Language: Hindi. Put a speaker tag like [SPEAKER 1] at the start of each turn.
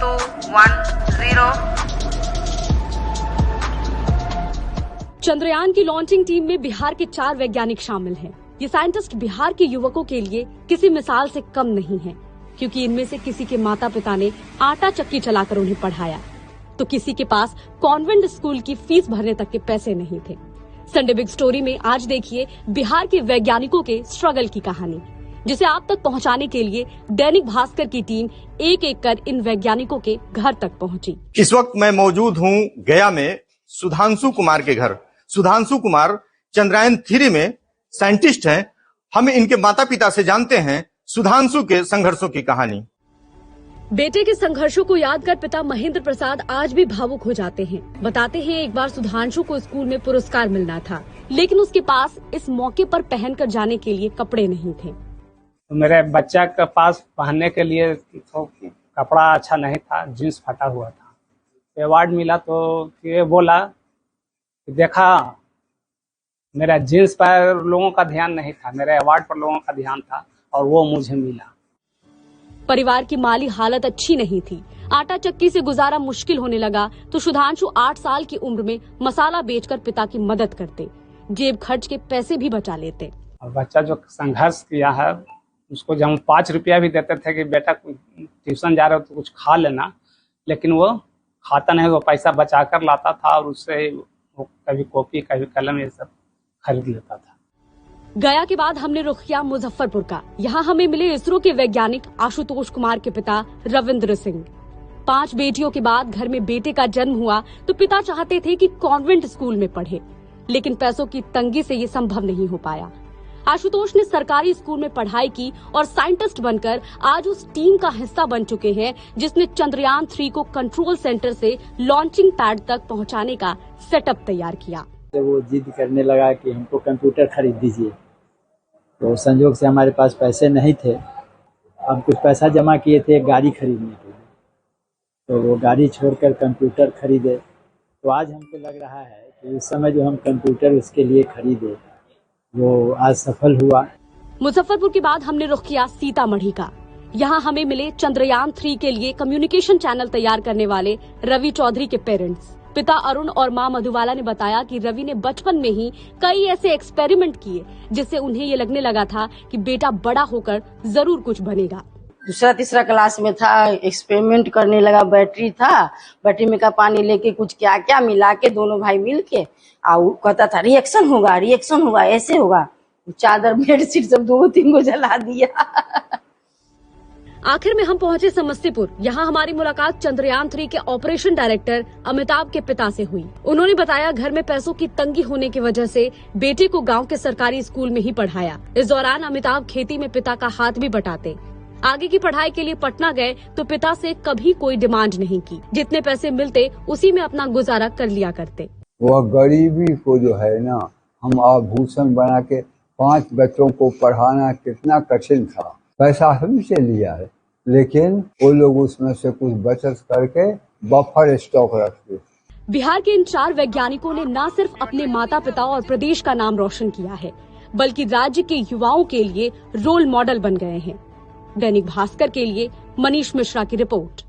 [SPEAKER 1] 2, 1, 0।
[SPEAKER 2] चंद्रयान की लॉन्चिंग टीम में बिहार के 4 वैज्ञानिक शामिल हैं। ये साइंटिस्ट बिहार के युवकों के लिए किसी मिसाल से कम नहीं हैं, क्योंकि इनमें से किसी के माता पिता ने आटा चक्की चलाकर उन्हें पढ़ाया, तो किसी के पास कॉन्वेंट स्कूल की फीस भरने तक के पैसे नहीं थे। संडे बिग स्टोरी में आज देखिए बिहार के वैज्ञानिकों के स्ट्रगल की कहानी, जिसे आप तक पहुंचाने के लिए दैनिक भास्कर की टीम एक एक कर इन वैज्ञानिकों के घर तक पहुंची।
[SPEAKER 3] इस वक्त मैं मौजूद हूं गया में सुधांशु कुमार के घर। सुधांशु कुमार चंद्रयान 3 में साइंटिस्ट हैं। हम इनके माता पिता से जानते हैं सुधांशु के संघर्षों की कहानी।
[SPEAKER 2] बेटे के संघर्षों को याद कर पिता महेंद्र प्रसाद आज भी भावुक हो जाते हैं। बताते हैं एक बार सुधांशु को स्कूल में पुरस्कार मिलना था, लेकिन उसके पास इस मौके पर पहनकर जाने के लिए कपड़े नहीं थे।
[SPEAKER 4] तो मेरे बच्चा के पास पहनने के लिए तो कपड़ा अच्छा नहीं था, जींस फटा हुआ था। अवार्ड मिला तो ये बोला कि देखा मेरा जींस पर लोगों का ध्यान नहीं था, मेरे अवार्ड पर लोगों का ध्यान था और वो मुझे मिला।
[SPEAKER 2] परिवार की माली हालत अच्छी नहीं थी। आटा चक्की से गुजारा मुश्किल होने लगा तो सुधांशु 8 साल की उम्र में मसाला बेचकर पिता की मदद करते, जेब खर्च के पैसे भी बचा लेते।
[SPEAKER 4] और बच्चा जो संघर्ष किया है, उसको जब हम 5 रुपया भी देते थे कि बेटा ट्यूशन जा रहे हो तो कुछ खा लेना, लेकिन वो खाता नहीं, वो पैसा बचा कर लाता था और उससे वो कभी कॉपी कभी कलम ये सब खरीद लेता था।
[SPEAKER 2] गया के बाद हमने रुख किया मुजफ्फरपुर का। यहाँ हमें मिले इसरो के वैज्ञानिक आशुतोष कुमार के पिता रविंद्र सिंह। 5 बेटियों के बाद घर में बेटे का जन्म हुआ तो पिता चाहते थे कि कॉन्वेंट स्कूल में पढ़े, लेकिन पैसों की तंगी से ये संभव नहीं हो पाया। आशुतोष ने सरकारी स्कूल में पढ़ाई की और साइंटिस्ट बनकर आज उस टीम का हिस्सा बन चुके हैं जिसने चंद्रयान 3 को कंट्रोल सेंटर से लॉन्चिंग पैड तक पहुंचाने का सेटअप तैयार किया।
[SPEAKER 5] वो जिद करने लगा कि हमको कंप्यूटर खरीद दीजिए, तो संयोग से हमारे पास पैसे नहीं थे। हम कुछ पैसा जमा किए थे एक गाड़ी खरीदने के लिए, तो वो गाड़ी छोड़कर कंप्यूटर खरीदे। तो आज हमको लग रहा है कि उस समय जो हम कंप्यूटर उसके लिए खरीदे वो आज सफल हुआ।
[SPEAKER 2] मुजफ्फरपुर के बाद हमने रुख किया सीतामढ़ी का। यहाँ हमें मिले चंद्रयान 3 के लिए कम्युनिकेशन चैनल तैयार करने वाले रवि चौधरी के पेरेंट्स। पिता अरुण और मां मधुबाला ने बताया कि रवि ने बचपन में ही कई ऐसे एक्सपेरिमेंट किए जिससे उन्हें ये लगने लगा था कि बेटा बड़ा होकर जरूर कुछ बनेगा।
[SPEAKER 6] दूसरा तीसरा क्लास में था, एक्सपेरिमेंट करने लगा। बैटरी था, बैटरी में का पानी लेके कुछ क्या क्या मिला के दोनों भाई मिल के कहता था रिएक्शन होगा, ऐसे होगा। चादर बेडशीट सब 2-3 को जला दिया।
[SPEAKER 2] आखिर में हम पहुंचे समस्तीपुर। यहाँ हमारी मुलाकात चंद्रयान 3 के ऑपरेशन डायरेक्टर अमिताभ के पिता से हुई। उन्होंने बताया घर में पैसों की तंगी होने की वजह से बेटे को गांव के सरकारी स्कूल में ही पढ़ाया। इस दौरान अमिताभ खेती में पिता का हाथ भी बटाते। आगे की पढ़ाई के लिए पटना गए तो पिता से कभी कोई डिमांड नहीं की, जितने पैसे मिलते उसी में अपना गुजारा कर लिया करते।
[SPEAKER 7] वह गरीबी को जो है ना, हम आभूषण बना के 5 बच्चों को पढ़ाना कितना कठिन था। पैसा हमसे लिया है, लेकिन वो लोग उसमें से कुछ बचत करके बफर स्टॉक रखते।
[SPEAKER 2] बिहार के इन 4 वैज्ञानिकों ने न सिर्फ अपने माता पिता और प्रदेश का नाम रोशन किया है, बल्कि राज्य के युवाओं के लिए रोल मॉडल बन गए हैं। दैनिक भास्कर के लिए मनीष मिश्रा की रिपोर्ट।